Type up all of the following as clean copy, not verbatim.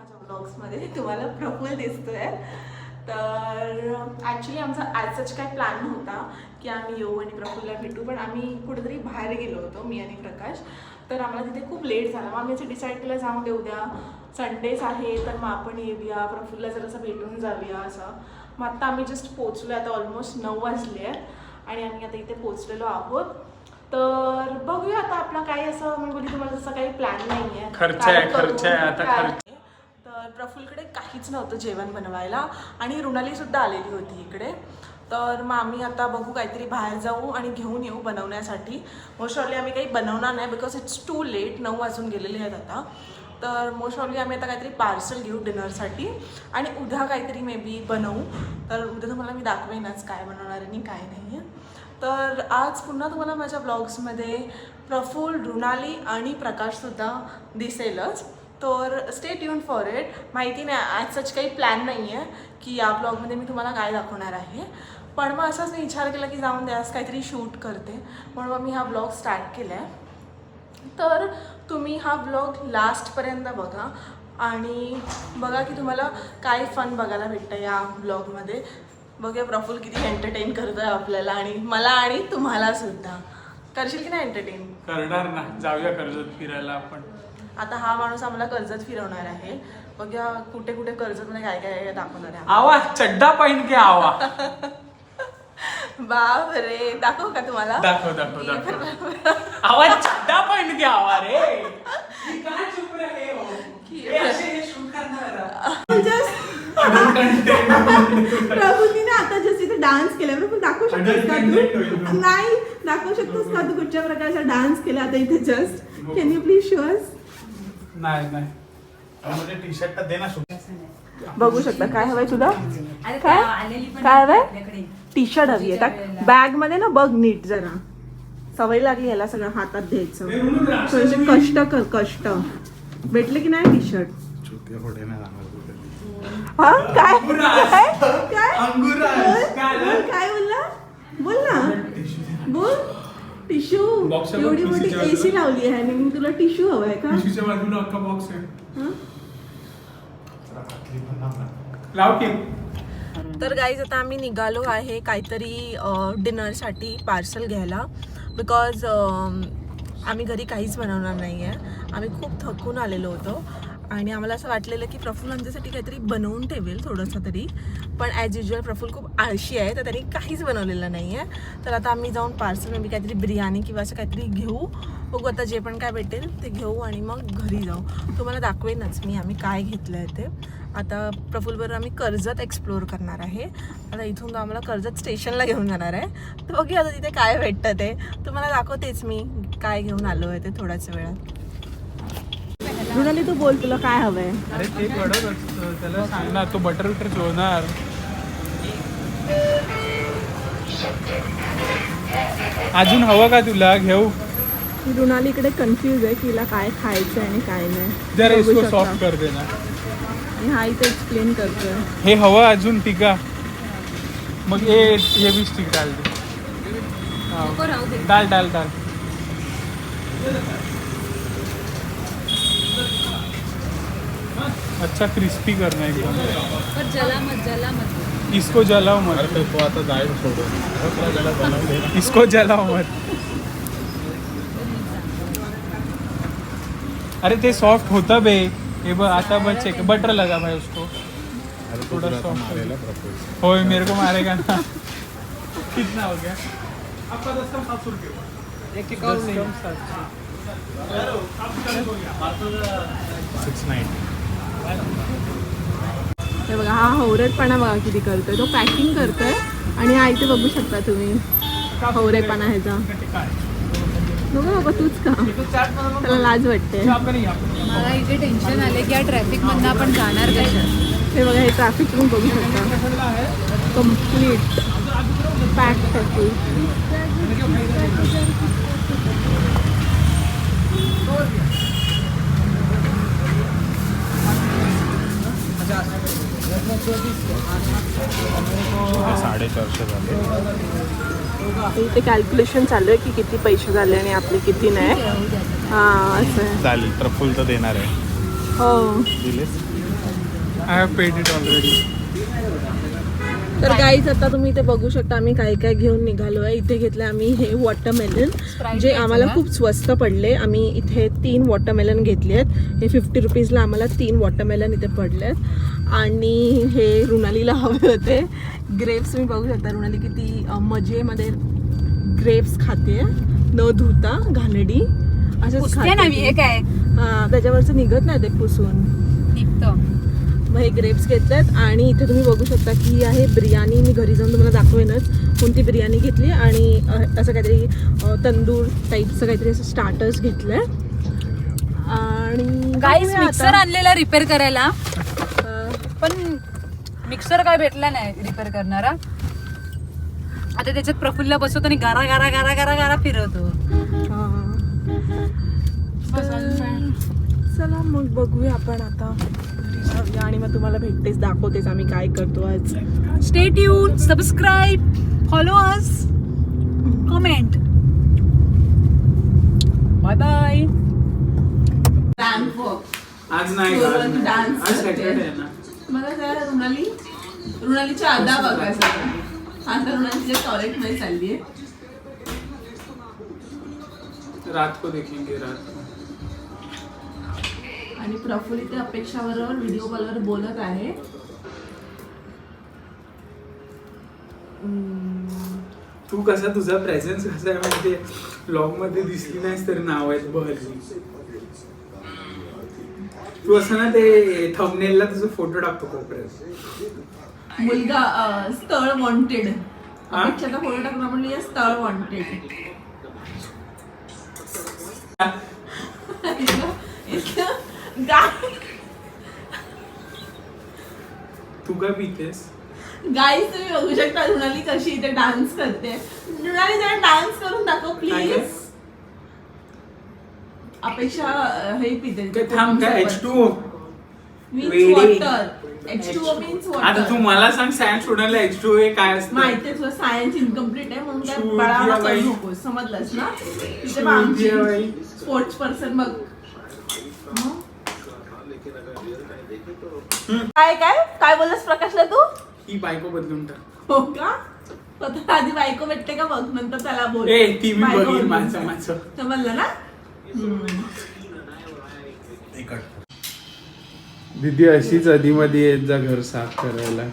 माझ्या ब्लॉग्समध्ये तुम्हाला प्रफुल्ल दिसतोय. तर ॲक्च्युली आमचा आजच काय प्लॅन नव्हता की आम्ही येऊ आणि प्रफुल्लला भेटू, पण आम्ही कुठेतरी बाहेर गेलो होतो मी आणि प्रकाश. तर आम्हाला तिथे खूप लेट झाला. मग आम्ही असं डिसाईड केलं जाऊन दे, उद्या संडेच आहे तर मग आपण येऊया, प्रफुल्लला जरासं भेटून जाऊया असं. मग आता आम्ही जस्ट पोचलो, आता ऑलमोस्ट 9 वाजले आहेत आणि आम्ही आता इथे पोचलेलो आहोत. तर बघूया आता आपला काही असं मी बोलली तुम्हाला जसं काही प्लॅन नाही आहे. खर्च आहे आता खर्च. तर प्रफुल्लकडे काहीच नव्हतं जेवण बनवायला आणि रुणालीसुद्धा आलेली होती इकडे. तर मग आम्ही आता बघू काहीतरी बाहेर जाऊ आणि घेऊन येऊ बनवण्यासाठी. मोस्ट ऑफली आम्ही काही बनवणार नाही बिकॉज इट्स टू लेट, 9 वाजून गेलेले आहेत आता. तर मोस्ट ऑफली आम्ही आता काहीतरी पार्सल घेऊ डिनरसाठी आणि उद्या काहीतरी मे बी बनवू. तर उद्या तुम्हाला मी दाखवेनच काय बनवणार आहे आणि काय नाही आहे. तर आज पुन्हा तुम्हाला माझ्या ब्लॉग्समध्ये प्रफुल्ल, रुणाली आणि प्रकाशसुद्धा दिसेलच. तर स्टे ट्यून फॉर इट. माहिती नाही आज सच काही प्लॅन नाही आहे की या ब्लॉगमध्ये मी तुम्हाला काय दाखवणार आहे, पण मग असाच मी विचार केला की जाऊन द्या आज काहीतरी शूट करते, म्हणून मग मी हा ब्लॉग स्टार्ट केला आहे. तर तुम्ही हा ब्लॉग लास्टपर्यंत बघा आणि बघा की तुम्हाला काय फन बघायला भेटतं या ब्लॉगमध्ये. बघा प्रफुल्ल किती एंटरटेन करतोय आपल्याला आणि मला आणि तुम्हाला सुद्धा. करशील की नाही एंटरटेन? करणार ना, जाऊया कर्जत फिरायला आपण. आता हा माणूस आम्हाला कर्जत फिरवणार आहे. बघा कुठे कुठे कर्जतमध्ये काय काय दाखवणार आहे. आवा चड्डा पाहिन की आवा. बाप रे, दाखव का तुम्हाला? दाखव. आवा चड्डा पाहिन की आवा रे. काय चुप रे हो. हे असे हे शूट करणार. प्रभूंनी ना आता जस्ट इथे डान्स केला. प्रभू दाखवू शकतोस का तू? नाही दाखवू शकतोस का तू कुठच्या प्रकारचा डान्स केला आता इथे just? Can you please show us? नाही म्हणजे टी शर्ट दे ना. बघू शकता. काय हवंय तुला? काय हवंय? टी शर्ट हवी आहे. बॅग मध्ये ना बघ नीट जरा. सवय लागली याला सगळं हातात द्यायचं. थोडेसे कष्ट कर, कष्ट. भेटले की नाही टी शर्ट? हा काय काय बोलला? बोल ना, बोल. टिश्यू. एवढी मोठी एसी लावली आहे आणि मी तुला टिश्यू हवाय का? टिश्यूच्या बाजूला अख्खा बॉक्स आहे. लाव की. तर गाईज आता आम्ही निघालो आहे काहीतरी डिनरसाठी पार्सल घ्यायला. बिकॉज आम्ही घरी काहीच बनवणार नाही आहे. आम्ही खूप थकून आलेलो होतो आणि आम्हाला असं वाटलेलं की प्रफुल्ल आमच्यासाठी काहीतरी बनवून ठेवेल थोडंसं तरी. पण ॲज युजल प्रफुल्ल खूप आळशी आहे तर त्यांनी काहीच बनवलेलं नाही आहे. तर आता आम्ही जाऊन पार्सल मी काहीतरी बिर्याणी किंवा असं काहीतरी घेऊ. बघू आता जे पण काय भेटेल ते घेऊ आणि मग घरी जाऊ. तुम्हाला दाखवेनच मी आम्ही काय घेतलं आहे ते. आता प्रफुल्लबरोबर आम्ही कर्जत एक्सप्लोअर करणार आहे. आता इथून आम्हाला कर्जत स्टेशनला घेऊन जाणार आहे. तर बघूया आता तिथे काय भेटतं ते तुम्हाला दाखवतेच मी काय घेऊन आलो आहे ते थोड्याच वेळात. रुणाली तू बोल, तुला काय हवंय? अरे ते कडक असतं, त्याला सांग ना, तो बटर विटर जोडणार. अजून हवं का तुला? घेऊ. रुणाली इकडे कन्फ्यूज आहे की हिला काय खायचं आणि काय नाही. जरा इसको सॉफ्ट कर दे ना. आणि हा इथे एक्सप्लेन करतोय. हे हवं अजून टिका. मग ये भी स्टिक डाल दे. डाल. अच्छा क्रिस्पी करना एकदम. पर जला मत. इसको जलाओ मत. अरे तो आता जाईल सोडून. इसको जलाओ मत. अरे ते सॉफ्ट होता बे. ये आता बस चेक बटर लगा भाई उसको. अरे थोड़ा थोड़ा soft मारेगा प्रपोज. होय मेरे को मारेगा ना. कितना हो गया आपका? 10 कम 700 रुपये. एक और नहीं. 690. हे बघा हा हवरेपणा बघा किती करतोय. तो पॅकिंग करतोय आणि हा इथे बघू शकता तुम्ही हवरेपणा ह्याचा. नको तूच का? त्याला लाज वाटते. मला इथे टेन्शन आले की या ट्रॅफिक मधनं आपण जाणार कशा. हे बघा हे ट्रॅफिक तुम्ही बघू शकता. Complete pack traffic. $450 झाले. इथे कॅल्क्युलेशन चालू आहे की किती पैसे झाले आणि आपले किती नाही. हां असं आहे. चालेल. प्रफुल्ल तर देणार आहे. हो the less. I have paid it already. तर गाईज आता तुम्ही इथे बघू शकता आम्ही काय काय घेऊन निघालो आहे. इथे घेतलं आम्ही हे वॉटरमेलन जे आम्हाला खूप स्वस्त पडले. आम्ही इथे 3 वॉटरमेलन घेतले आहेत. हे 50 रुपीजला आम्हाला 3 वॉटरमेलन इथे पडले आहेत. आणि हे रुणालीला हवे होते ग्रेप्स. मी बघू शकता रुणाली किती मजेमध्ये ग्रेप्स खाते न धुता घाणेडी असंच खाते. काय हां त्याच्यावरचं निघत नाही ते पुसून. निघतं. मग हे ग्रेप्स घेतलेत. आणि इथे तुम्ही बघू शकता की ही आहे बिर्याणी. मी घरी जाऊन तुम्हाला दाखवेनच कोणती बिर्याणी घेतली. आणि असं काहीतरी तंदूर टाईपचं काहीतरी असं स्टार्टर्स घेतलं आणि गाईस मिक्सर आणलेला रिपेअर करायला पण मिक्सर काय भेटला नाही रिपेअर करणारा. आता त्याच्यात प्रफुल्ला बसवतो आणि गारा गारा गारा गारा गारा फिरवतो. चला मग बघूया आपण आता घरी जाऊया आणि मग तुम्हाला भेटतेच दाखवतेच आम्ही काय करतो आज. Stay tune, subscribe, follow us, comment. Bye bye. आज नाही डान्स आज सॅटरडे आहे ना. मला जरा रुणालीच्या आदा बघायचं. आता रुणाली टॉयलेट मध्ये चालली आहे. रात को देखेंगे रात को. आणि प्रफुल्ल इथे अपेक्षाबरोबर व्हिडिओ कॉलवर बोलत आहे. तू कसा तुझा प्रेझेन्स कसा आहे म्हणजे ब्लॉग मध्ये दिसली नाहीस तरी नाव आहेत बहरली. तू असं ना ते थंबनेलला तुझा फोटो टाकतो कोपऱ्यात. मुलगा स्थळ वॉन्टेड. अपेक्षाचा फोटो टाकला म्हणजे स्थळ वॉन्टेड. तू काय पितेस? गाईज तुम्ही बघू शकता रुणाली कशी इथे डान्स करते. रुणाली जरा डान्स करून दाखव प्लीज. अपेक्षा हे पिते थांब काय H2O मीन्स वेडी. वॉटर. H2O मीन्स आता तू वॉटर. मला सांग सायन्स स्टुडंटला H2O हे काय असतं? माहितीये तुला सायन्स इनकम्प्लीट आहे म्हणून काय शोध बळावळा द्या करू बाई. नकोस. समजलंस ना. तिथे शोध द्या बाई. स्पोर्ट्स पर्सन बघ. काय काय काय बोललास प्रकाशला तू? ही बायको बदलून टाक. हो का? स्वतः आधी बायको भेटते का बघ नंतर त्याला बोल. ए ती मी बायको बघीन बदलून माझं टाक. माझं. समजलं ना. दीदी अशीच आधीमध्ये येत जा घर साफ करायला.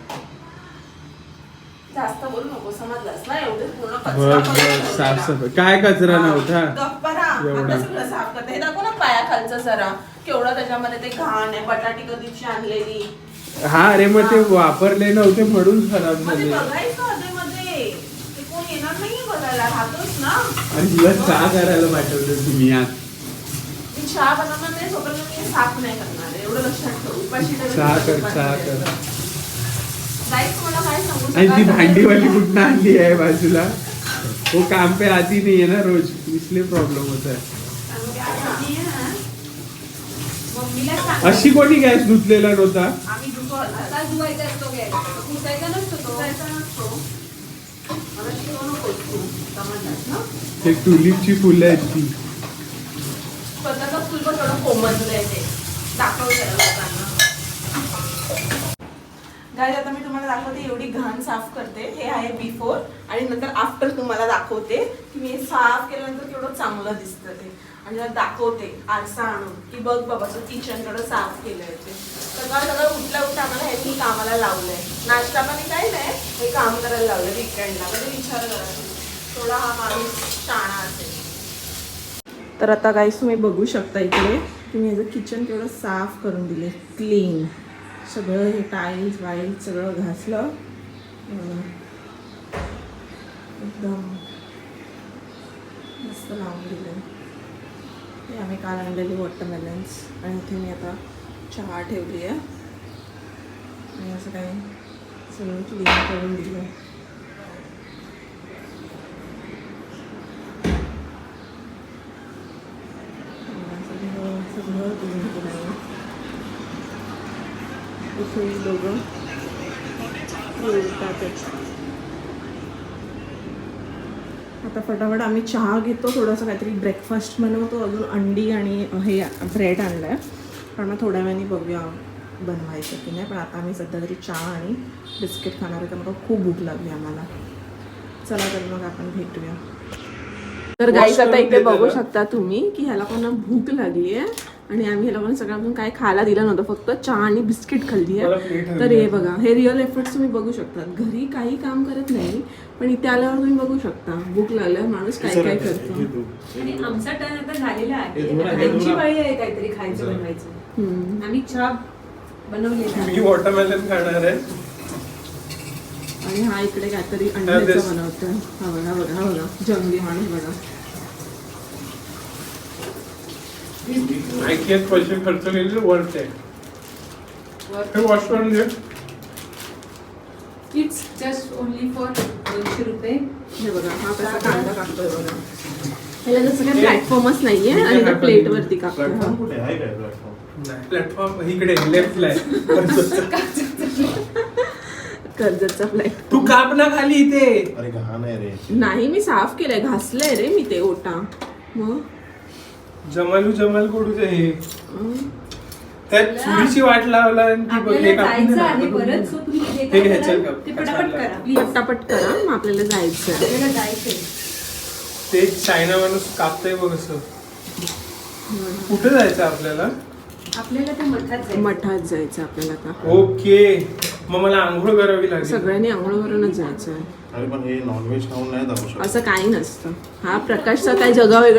जास्त बोलू नको. समजलंस ना. एवढे पूर्ण बघ कचरा बघ करून साफसफाई काय कचरा नव्हता. गप्पा राहा. एवढा. आता सगळं साफ करते. हे दाखव ना पायाखालचं जरा केवढं त्याच्यामध्ये ते घाण आहे. बटाटी कधीची आणलेली. हा अरे मग ते वापरले नव्हते म्हणून खराब मध्ये झाले. बघायचं मध्ये ते कोण येणार नाहीये बघायला. राहतोच ना. आणि तुला चहा करायला पाठवलं तुम्ही आज. मी चहा बनवणार नाही. सोबत मी साफ नाही करणार. एवढं लक्षात ठेव. उपाशी ठेव. चहा कर चहा कर. गाईस मला काय सांगू आणि ती सकाळ भांडीवाली कुठं आणली आहे बाजूला. वो काम पे आती नहीं है ना रोज इसलिए प्रॉब्लेम होता है. मम्मीला सांग. अशी कोणी गॅस धुतलेला नव्हता. आम्ही धुतो. आता धुवायचा असतो गॅस. पुसायचा नसतो तो. धुवायचा नसतो. मला शिकवू नकोस तू. समजलास ना. ते टुलिपची फुलं आहेत ती. स्वतःचं फुल पण थोडं कोमजलंय ते. दाखव जरा लोकांना. गाईज आता मी तुम्हाला दाखवते एवढी घाण साफ करते. हे आहे बिफोर आणि नंतर आफ्टर तुम्हाला दाखवते की मी हे साफ केल्यानंतर केवढं चांगलं दिसतं ते. आणि जरा दाखवते आरसा आणून की बघ बाबा तू किचन केवढं साफ केलंय ते. सगळं उठल्या उठल्या आम्हाला ह्यांनी कामाला लावलंय. नाश्ता पाणी काही नाही. हे काम करायला लावलं वीकेंडला. म्हणजे विचार करा थोडा हा माणूस शाणा असेल. तर आता गाईस तुम्ही बघू शकता इकडे की मी ह्याचं किचन केवढं साफ करून दिले. क्लीन सगळं. हे टाईल्स वाईल्स सगळं घासलं. एकदम मस्त लावून दिलं. हे आम्ही काल आणलेली वॉटरमेलन्स. आणि इथे मी आता चहा ठेवली आहे. आणि असं काही सगळं क्लीन करून दिलं. सगळं क्लीन केलं आहे. इथे दोघं बोलतातच. आता फटाफट आम्ही चहा घेतो. थोडंसं काहीतरी ब्रेकफास्ट बनवतो. अजून अंडी आणि हे ब्रेड आणलं आहे. पण मग थोड्या वेळाने बघूया बनवायचं की नाही, पण आता आम्ही सध्या तरी चहा आणि बिस्किट खाणार आहे, कारण का खूप भूक लागली आम्हाला. चला तर मग आपण भेटूया. तर गाईस आता इथे बघू शकता तुम्ही की ह्याला पण भूक लागली आहे आणि आम्ही ह्याला पण सगळं काय खायला दिलं नव्हतं, फक्त चहा आणि बिस्किट खाल्ली आहे. तर हे बघा, हे रिअल एफर्ट्स तुम्ही बघू शकता. घरी काही काम करत नाही, पण इथे आल्यावर तुम्ही बघू शकता भूक लागल्यावर माणूस काय काय करतो. आणि आमचा टर्न आता झालेला आहे. त्यांची पाळी आहे काहीतरी खायचं बनवायचं. आम्ही चहा बनवलेला आहे. मी वॉटरमेलन खाणार आहे. आणि हा इकडे काहीतरी अंड्याचं बनवतोय. हा बघा बघा हा बघा, जंगली माणूस बघा. ऐकियात पैसे खर्च केलेले वर्थ आहे. हे वॉश करून घे. इट्स जस्ट ओनली फॉर 200 रुपये. हे बघा हा कसा कांदा कापतोय बघा. ह्याला जसं काही प्लॅटफॉर्मच नाहीये आणि त्या प्लेट वरती कापतोय. प्लॅटफॉर्म कुठे आहे काय प्लॅटफॉर्म? नाही, प्लॅटफॉर्म इकडे लेफ्टला आहे. कर्जतचा फ्लॅट. तू काप ना खाली इथे. अरे घाण आहे रे. नाही, मी साफ केलंय, घासलंय रे मी ते ओटा. मग जमाल कोडूच हे त्यात चुरीची वाट लावला आणि ती बघ, हे आपल्याला कापून जायचं नाही आहे टाकलं. परत. सो तुम्ही जे हे काय घ्यायचं कराल का? ते पटापट करा प्लीज. पटापट करा, मग आपल्याला जायचं आहे. आपल्याला जायचंय. ते चायना माणूस कापतय बघ असं. कुठे जायचं आपल्याला? आपल्याला त्या मठात जायचं. मठात जायचं आपल्याला आता. ओके, मग मला आंघोळ करावी लागेल. सगळ्यांनी आंघोळवरूनच जायचं आहे. अरे पण हे नॉनव्हेज खाऊन नाही जाऊ शकत. असं काही नसतं. हा प्रकाशचा काय जगा वेगळा